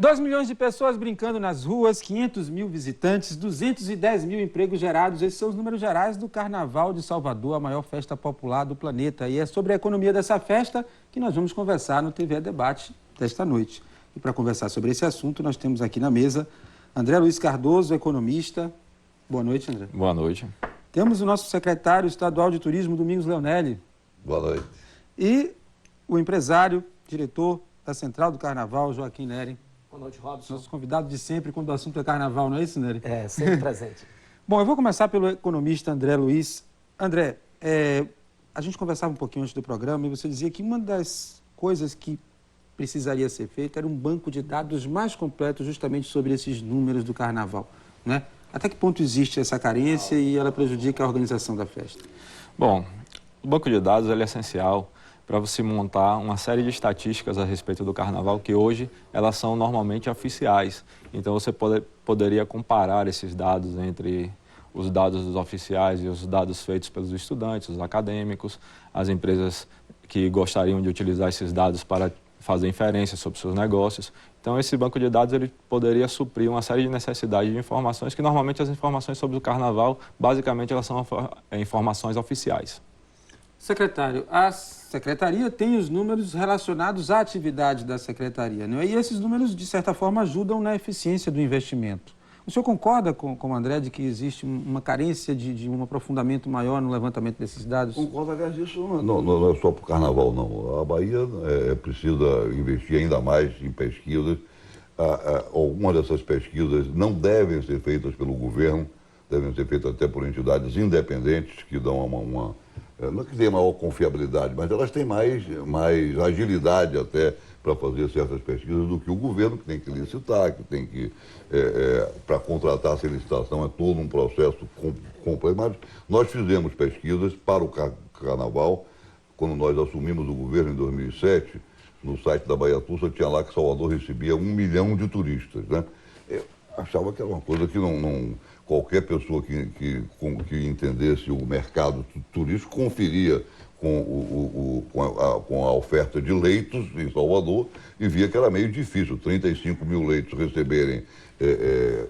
2 milhões de pessoas brincando nas ruas, 500 mil visitantes, 210 mil empregos gerados. Esses são os números gerais do Carnaval de Salvador, a maior festa popular do planeta. E é sobre a economia dessa festa que nós vamos conversar no TV Debate desta noite. E para conversar sobre esse assunto, nós temos aqui na mesa André Luiz Cardoso, economista. Boa noite, André. Boa noite. Temos o nosso secretário estadual de turismo, Domingos Leonelli. Boa noite. E o empresário, diretor da Central do Carnaval, Joaquim Neri. Boa noite, Robson. Nosso convidado de sempre quando o assunto é carnaval, não é isso, Nery? É, sempre presente. Bom, eu vou começar pelo economista André Luiz. André, a gente conversava um pouquinho antes do programa e você dizia que uma das coisas que precisaria ser feita era um banco de dados mais completo justamente sobre esses números do carnaval, né? Até que ponto existe essa carência e ela prejudica a organização da festa? Bom, o banco de dados ele é essencial para você montar uma série de estatísticas a respeito do carnaval, que hoje elas são normalmente oficiais. Então você poderia comparar esses dados entre os dados dos oficiais e os dados feitos pelos estudantes, os acadêmicos, as empresas que gostariam de utilizar esses dados para fazer inferências sobre seus negócios. Então esse banco de dados ele poderia suprir uma série de necessidades de informações, que normalmente as informações sobre o carnaval, basicamente elas são informações oficiais. Secretário, a Secretaria tem os números relacionados à atividade da Secretaria, não é? E esses números, de certa forma, ajudam na eficiência do investimento. O senhor concorda com o André de que existe uma carência de um aprofundamento maior no levantamento desses dados? Concordo, aliás, isso não é só para o carnaval, não. A Bahia precisa investir ainda mais em pesquisas. Algumas dessas pesquisas não devem ser feitas pelo governo, devem ser feitas até por entidades independentes que dão não que tenha maior confiabilidade, mas elas têm mais agilidade até para fazer certas pesquisas do que o governo, que tem que licitar, que tem que, para contratar essa licitação, é todo um processo complexo. Mas nós fizemos pesquisas para o carnaval, quando nós assumimos o governo em 2007, no site da Bahia Tussa, tinha lá que Salvador recebia 1 milhão de turistas, né? Eu achava que era uma coisa que qualquer pessoa que entendesse o mercado turístico conferia com a oferta de leitos em Salvador e via que era meio difícil, 35 mil leitos receberem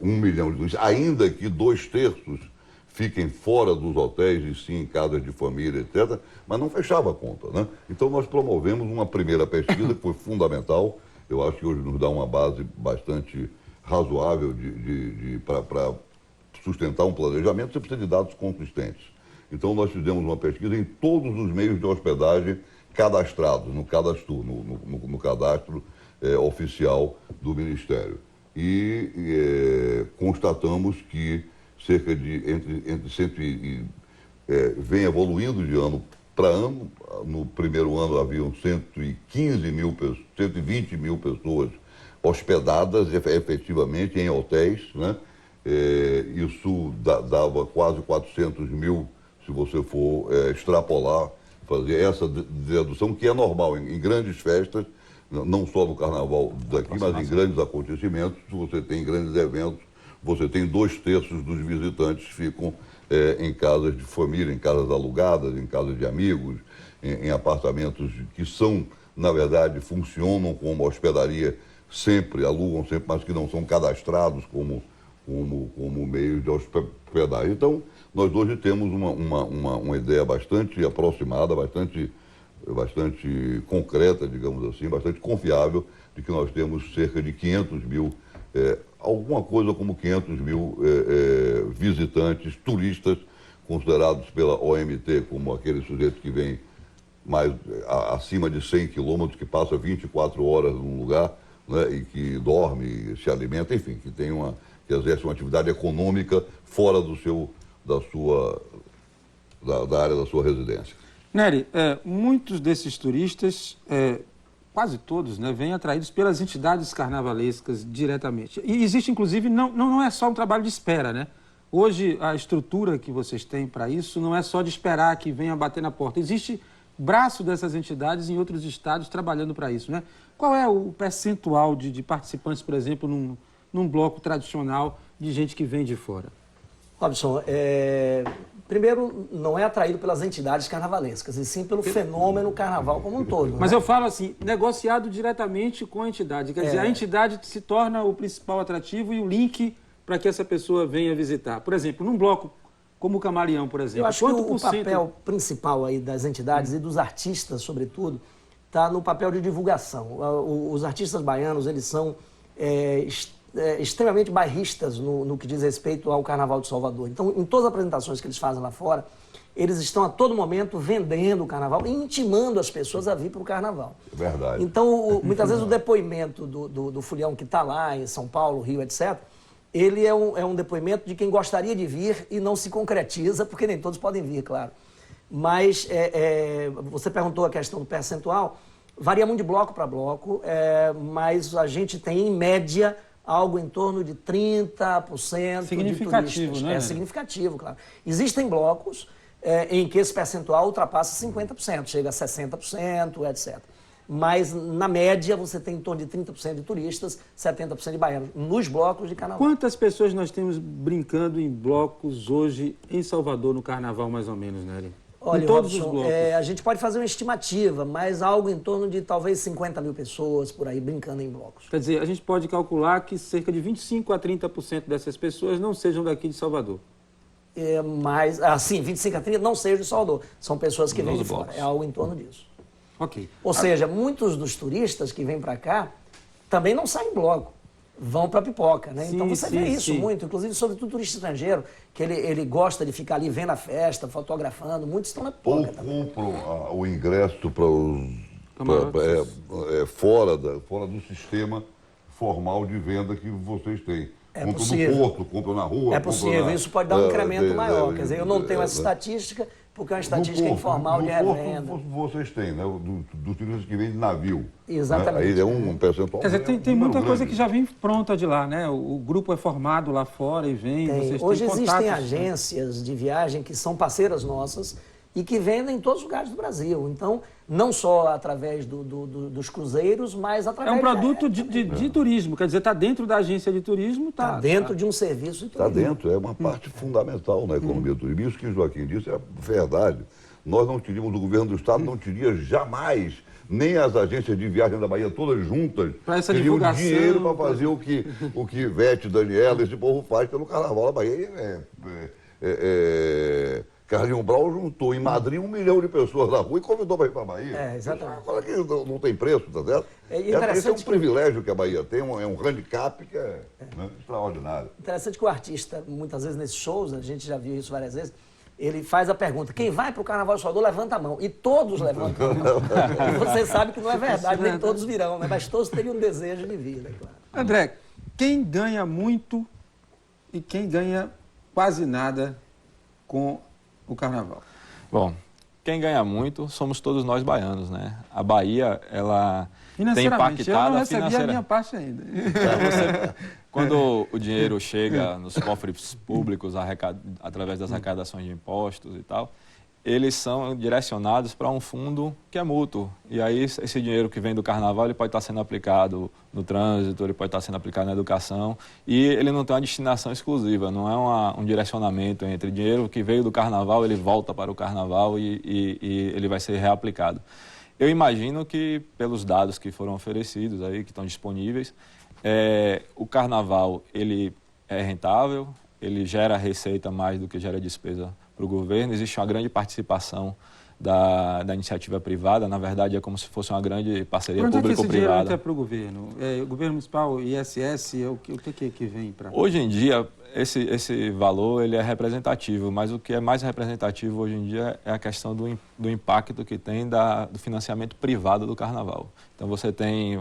1 milhão de turistas, ainda que 2/3 fiquem fora dos hotéis e sim em casas de família, etc., mas não fechava a conta, né? Então nós promovemos uma primeira pesquisa que foi fundamental, eu acho que hoje nos dá uma base bastante razoável para sustentar um planejamento, você precisa de dados consistentes. Então, nós fizemos uma pesquisa em todos os meios de hospedagem cadastrados, no cadastro oficial do Ministério. E constatamos que cerca de vem evoluindo de ano para ano. No primeiro ano haviam 120 mil pessoas hospedadas efetivamente em hotéis, né? Isso dava quase 400 mil, se você for extrapolar, fazer essa dedução, que é normal em grandes festas, não só no carnaval daqui, mas em grandes acontecimentos. Se você tem grandes eventos, você tem 2/3 dos visitantes ficam em casas de família, em casas alugadas, em casas de amigos, em apartamentos que são, na verdade, funcionam como hospedaria sempre, alugam sempre, mas que não são cadastrados como meio de hospedagem. Então, nós hoje temos uma ideia bastante aproximada, bastante concreta, digamos assim, bastante confiável, de que nós temos cerca de 500 mil, alguma coisa como 500 mil visitantes, turistas, considerados pela OMT como aqueles sujeitos que vêm mais acima de 100 quilômetros, que passa 24 horas num lugar, né, e que dorme, se alimenta, enfim, que exerce uma atividade econômica fora da área da sua residência. Nery, muitos desses turistas, quase todos, né, vêm atraídos pelas entidades carnavalescas diretamente. E existe, inclusive, não é só um trabalho de espera, né? Hoje, a estrutura que vocês têm para isso não é só de esperar que venha bater na porta. Existe braço dessas entidades em outros estados trabalhando para isso, né? Qual é o percentual de participantes, por exemplo, num bloco tradicional de gente que vem de fora? Robson, primeiro, não é atraído pelas entidades carnavalescas, e sim pelo fenômeno carnaval como um todo. Mas né? eu falo assim, negociado diretamente com a entidade. Quer dizer, a entidade se torna o principal atrativo e o link para que essa pessoa venha visitar. Por exemplo, num bloco como o Camaleão, por exemplo. Eu acho que o papel principal aí das entidades e dos artistas, sobretudo, está no papel de divulgação. Os artistas baianos, eles são extremamente bairristas no que diz respeito ao Carnaval de Salvador. Então, em todas as apresentações que eles fazem lá fora, eles estão a todo momento vendendo o Carnaval e intimando as pessoas a vir para o Carnaval. Verdade. Então, muitas vezes o depoimento do Fulião que está lá em São Paulo, Rio, etc., ele é um depoimento de quem gostaria de vir e não se concretiza, porque nem todos podem vir, claro. Mas você perguntou a questão do percentual, varia muito de bloco para bloco, mas a gente tem, em média, algo em torno de 30% significativo, de turistas. né? É significativo, claro. Existem blocos em que esse percentual ultrapassa 50%, chega a 60%, etc. Mas, na média, você tem em torno de 30% de turistas, 70% de baianos, nos blocos de carnaval. Quantas pessoas nós temos brincando em blocos hoje em Salvador, no Carnaval, mais ou menos, né, Ari? Olha, em todos Robson, os blocos. A gente pode fazer uma estimativa, mas algo em torno de talvez 50 mil pessoas por aí brincando em blocos. Quer dizer, a gente pode calcular que cerca de 25% a 30% dessas pessoas não sejam daqui de Salvador. Mas, sim, 25 a 30 não sejam de Salvador. São pessoas que vêm de fora. É algo em torno disso. Ok. Ou seja, muitos dos turistas que vêm para cá também não saem em bloco, vão para Pipoca, né? Sim, então você vê isso sim. muito, inclusive sobretudo turista estrangeiro, que ele gosta de ficar ali vendo a festa, fotografando, muitos estão na Ou Pipoca também. compram o ingresso para os Camarotes. fora do sistema formal de venda que vocês têm. Compram possível. no porto, compram na rua. É possível, isso pode dar um incremento maior. Quer dizer, eu não tenho essa estatística, porque é uma estatística informal de revenda. Porto, vocês têm, né? Dos turistas que vêm de navio. Exatamente. Né? Aí é um percentual. Quer dizer, tem muita coisa grande. que já vem pronta de lá, né? O grupo é formado lá fora e vem, vocês Hoje têm existem contatos, agências de viagem que são parceiras nossas e que vendem em todos os lugares do Brasil. Então, não só através dos cruzeiros, mas É através... um produto de turismo, quer dizer, está dentro da agência de turismo, Está dentro de um serviço de Está turismo. dentro, é uma parte fundamental na economia do turismo. Isso que o Joaquim disse é verdade. Nós não teríamos, o governo do Estado não teria jamais, nem as agências de viagem da Bahia todas juntas, Pra essa teriam divulgação, dinheiro para fazer o que Ivete, Daniela, esse povo faz pelo Carnaval da Bahia. Carlinhos Brau juntou em Madrid 1 milhão de pessoas na rua e convidou para ir para a Bahia. Exatamente. Fala que não tem preço, tá certo? Esse é um privilégio que a Bahia tem, é um handicap que é extraordinário. Interessante que o artista, muitas vezes nesses shows, a gente já viu isso várias vezes, ele faz a pergunta, quem vai para o Carnaval de Salvador, levanta a mão. E todos levantam a mão. E você sabe que não é verdade, nem todos virão, né? Mas todos teriam um desejo de vir, né? Claro. André, quem ganha muito e quem ganha quase nada com o Carnaval? Bom, quem ganha muito somos todos nós baianos, né? A Bahia, ela tem Financeiramente, eu impactado não recebi a minha parte ainda. Quando o dinheiro chega nos cofres públicos através das arrecadações de impostos e tal, eles são direcionados para um fundo que é mútuo. E aí esse dinheiro que vem do Carnaval, ele pode estar sendo aplicado no trânsito, ele pode estar sendo aplicado na educação, e ele não tem uma destinação exclusiva, não é um direcionamento entre dinheiro que veio do Carnaval, ele volta para o Carnaval e ele vai ser reaplicado. Eu imagino que, pelos dados que foram oferecidos aí, que estão disponíveis, o Carnaval ele é rentável, ele gera receita mais do que gera despesa para o governo, existe uma grande participação da iniciativa privada, na verdade é como se fosse uma grande parceria Onde é que esse dinheiro público-privada. entra para o governo? O governo municipal, ISS, o que vem para... Hoje em dia, esse valor ele é representativo, mas o que é mais representativo hoje em dia é a questão do impacto que tem do financiamento privado do Carnaval. Então você tem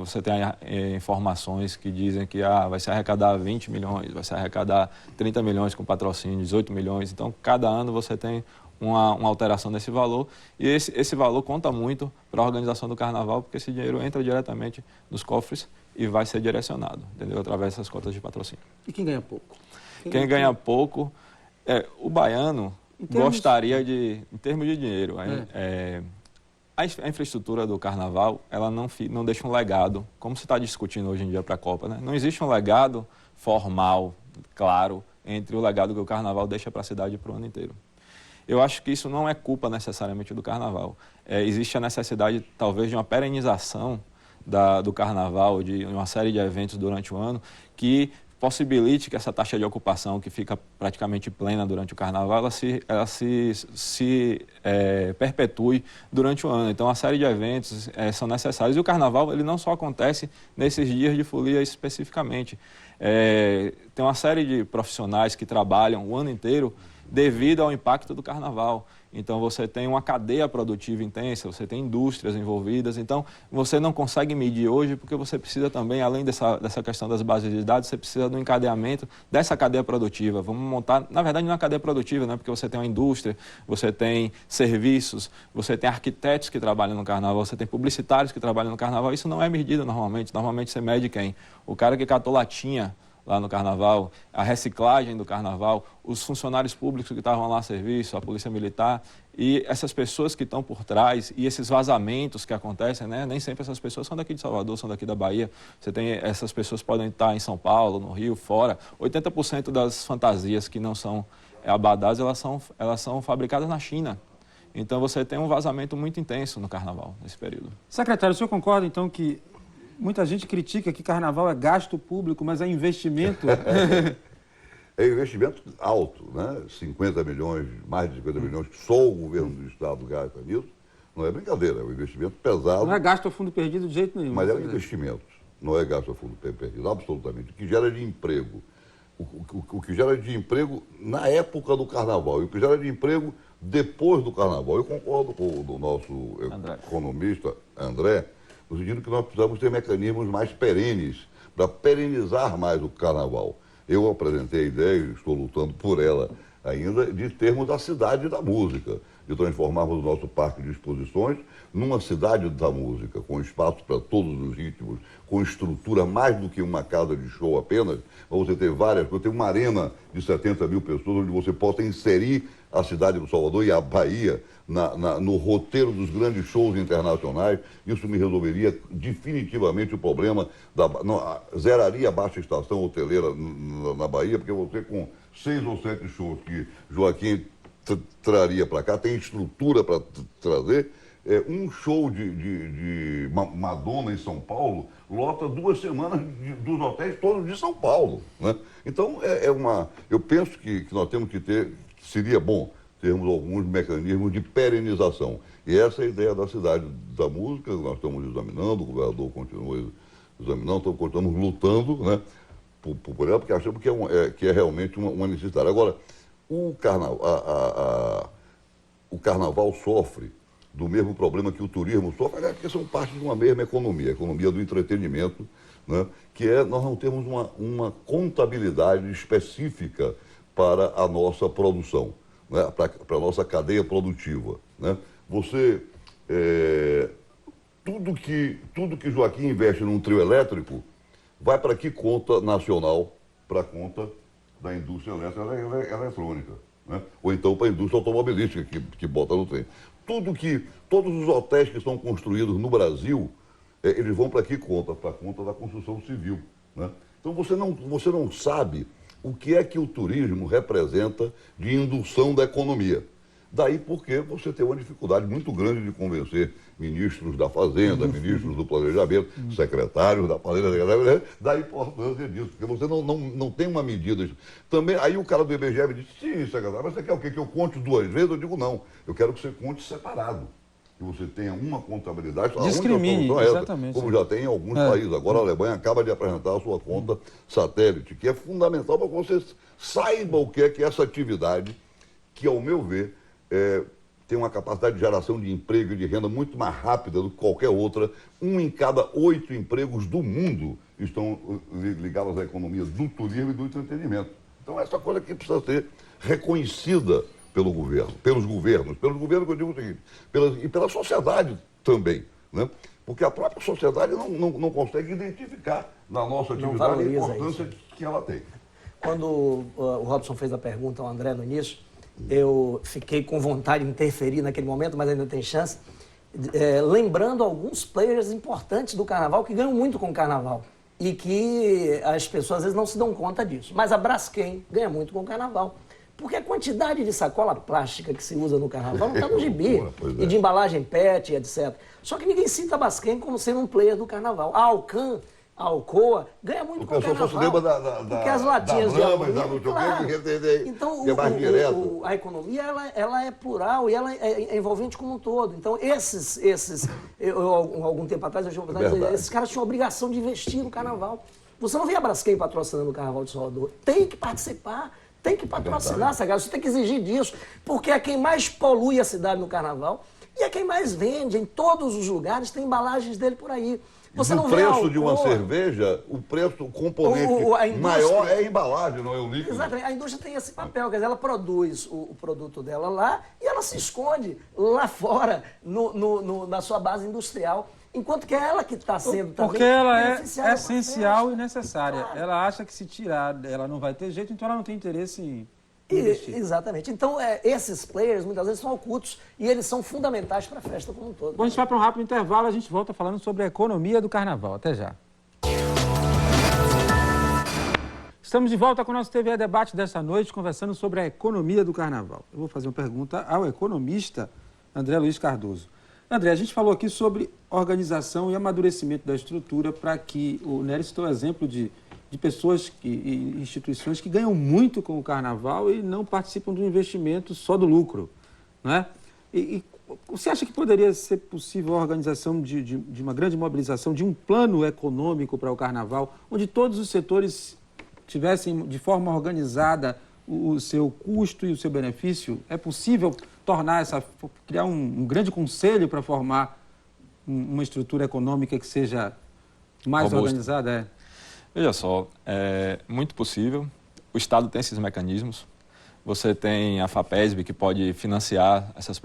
informações que dizem que vai se arrecadar 20 milhões, vai se arrecadar 30 milhões com patrocínio, 18 milhões. Então cada ano você tem uma alteração desse valor, e esse valor conta muito para a organização do Carnaval, porque esse dinheiro entra diretamente nos cofres e vai ser direcionado, entendeu? Através dessas cotas de patrocínio. E quem ganha pouco? Quem ganha pouco, o baiano gostaria de, em termos de dinheiro, a infraestrutura do Carnaval, ela não deixa um legado, como se está discutindo hoje em dia para a Copa, né? Não existe um legado formal, claro, entre o legado que o carnaval deixa para a cidade e para o ano inteiro. Eu acho que isso não é culpa necessariamente do carnaval. Existe a necessidade, talvez, de uma perenização do carnaval, de uma série de eventos durante o ano, que possibilite que essa taxa de ocupação, que fica praticamente plena durante o carnaval, ela se perpetue durante o ano. Então, uma série de eventos são necessários. E o carnaval, ele não só acontece nesses dias de folia especificamente. Tem uma série de profissionais que trabalham o ano inteiro devido ao impacto do carnaval. Então, você tem uma cadeia produtiva intensa, você tem indústrias envolvidas. Então, você não consegue medir hoje porque você precisa também, além dessa questão das bases de dados, você precisa do encadeamento dessa cadeia produtiva. Vamos montar, na verdade, não é uma cadeia produtiva, né? Porque você tem uma indústria, você tem serviços, você tem arquitetos que trabalham no carnaval, você tem publicitários que trabalham no carnaval. Isso não é medido normalmente. Normalmente, você mede quem? O cara que catou latinha lá no carnaval, a reciclagem do carnaval, os funcionários públicos que estavam lá a serviço, a polícia militar, e essas pessoas que estão por trás, e esses vazamentos que acontecem, né? Nem sempre essas pessoas são daqui de Salvador, são daqui da Bahia. Essas pessoas podem estar em São Paulo, no Rio, fora. 80% das fantasias que não são abadás, elas são fabricadas na China. Então, você tem um vazamento muito intenso no carnaval, nesse período. Secretário, o senhor concorda, então, que muita gente critica que carnaval é gasto público, mas é investimento? É investimento alto, né? 50 milhões, mais de 50 milhões, que só o governo do Estado gasta nisso. Não é brincadeira, é um investimento pesado. Não é gasto a fundo perdido de jeito nenhum. Mas é um investimento, não é gasto a fundo perdido, absolutamente. O que gera de emprego. O que gera de emprego na época do carnaval e o que gera de emprego depois do carnaval. Eu concordo com o nosso economista, André, no sentido que nós precisamos ter mecanismos mais perenes, para perenizar mais o carnaval. Eu apresentei a ideia, e estou lutando por ela ainda, de termos a cidade da música, de transformarmos o nosso parque de exposições numa cidade da música, com espaço para todos os ritmos, com estrutura mais do que uma casa de show apenas, para você ter ter uma arena de 70 mil pessoas, onde você possa inserir a cidade do Salvador e a Bahia no roteiro dos grandes shows internacionais. Isso me resolveria definitivamente o problema, zeraria a baixa estação hoteleira na Bahia, porque você com 6 ou 7 shows que Joaquim traria para cá, tem estrutura para trazer. Um show de Madonna em São Paulo lota 2 semanas dos hotéis todos de São Paulo, né? Então, eu penso que nós temos que ter, seria bom termos alguns mecanismos de perenização. E essa é a ideia da cidade da música, nós estamos examinando, o governador continua examinando, estamos lutando, né, por ela, porque achamos que é realmente uma necessidade. Agora, o carnaval sofre do mesmo problema que o turismo sofre, porque são parte de uma mesma economia, a economia do entretenimento, né, nós não temos uma contabilidade específica para a nossa produção, né, para a nossa cadeia produtiva, né? Tudo que Joaquim investe num trio elétrico vai para que conta nacional? Para a conta da indústria eletrônica, né? Ou então para a indústria automobilística que bota no trem. Todos os hotéis que são construídos no Brasil, eles vão para que conta? Para a conta da construção civil, né? Então você não sabe o que é que o turismo representa de indução da economia. Daí porque você tem uma dificuldade muito grande de convencer ministros da Fazenda, ministros do Planejamento, secretários da Fazenda, da importância disso, porque você não tem uma medida. Também, aí o cara do IBGE me disse, sim, secretário, mas você quer o quê? Que eu conte 2 vezes? Eu digo, não, eu quero que você conte separado. Que você tenha uma contabilidade, discrimine, exatamente, como já tem em alguns países. Agora a Alemanha acaba de apresentar a sua conta satélite, que é fundamental para que você saiba o que é essa atividade, que, ao meu ver, tem uma capacidade de geração de emprego e de renda muito mais rápida do que qualquer outra. 1 em cada 8 empregos do mundo estão ligados à economia do turismo e do entretenimento. Então, essa coisa aqui precisa ser reconhecida pelo governo, pelos governos que eu digo o seguinte, e pela sociedade também, né? Porque a própria sociedade não consegue identificar na nossa atividade a importância que ela tem. Quando o Robson fez a pergunta ao André no início, eu fiquei com vontade de interferir naquele momento, mas ainda tem chance, lembrando alguns players importantes do carnaval que ganham muito com o carnaval. e que as pessoas às vezes não se dão conta disso. Mas a Braskem ganha muito com o carnaval. Porque a quantidade de sacola plástica que se usa no carnaval não está no gibi. E de embalagem PET, etc. Só que ninguém cita a Braskem como sendo um player do carnaval. A Alcan, a Alcoa, ganha muito com o carnaval. O pessoal só se lembra porque as latinhas de alumínio, claro. Então, a economia ela é plural e ela é envolvente como um todo. Então, algum tempo atrás, esses caras tinham a obrigação de investir no carnaval. Você não vê a Braskem patrocinando o Carnaval de Salvador. Tem que participar. Tem que patrocinar essa galera, você tem que exigir disso, porque é quem mais polui a cidade no carnaval e é quem mais vende. Em todos os lugares tem embalagens dele por aí. Você não o vê preço de uma cerveja, o componente maior é a embalagem, não é o líquido. Exatamente, a indústria tem esse papel, quer dizer, ela produz o produto dela lá e ela se esconde lá fora, na sua base industrial. Enquanto que é ela que está sendo também... Porque ela é essencial e necessária. Claro. Ela acha que se tirar, ela não vai ter jeito, então ela não tem interesse em investir. Exatamente. Então, esses players, muitas vezes, são ocultos e eles são fundamentais para a festa como um todo. Bom, a gente vai para um rápido intervalo, a gente volta falando sobre a economia do carnaval. Até já. Estamos de volta com o nosso TV Debate desta noite, conversando sobre a economia do carnaval. Eu vou fazer uma pergunta ao economista André Luiz Cardoso. André, a gente falou aqui sobre organização e amadurecimento da estrutura para que o Nery citou exemplo de pessoas e instituições que ganham muito com o carnaval e não participam do investimento só do lucro, não é? E você acha que poderia ser possível a organização de uma grande mobilização, de um plano econômico para o carnaval, onde todos os setores tivessem de forma organizada o seu custo e o seu benefício? É possível criar um grande conselho para formar uma estrutura econômica que seja mais organizada? Veja só, é muito possível. O Estado tem esses mecanismos. Você tem a FAPESB, que pode financiar essas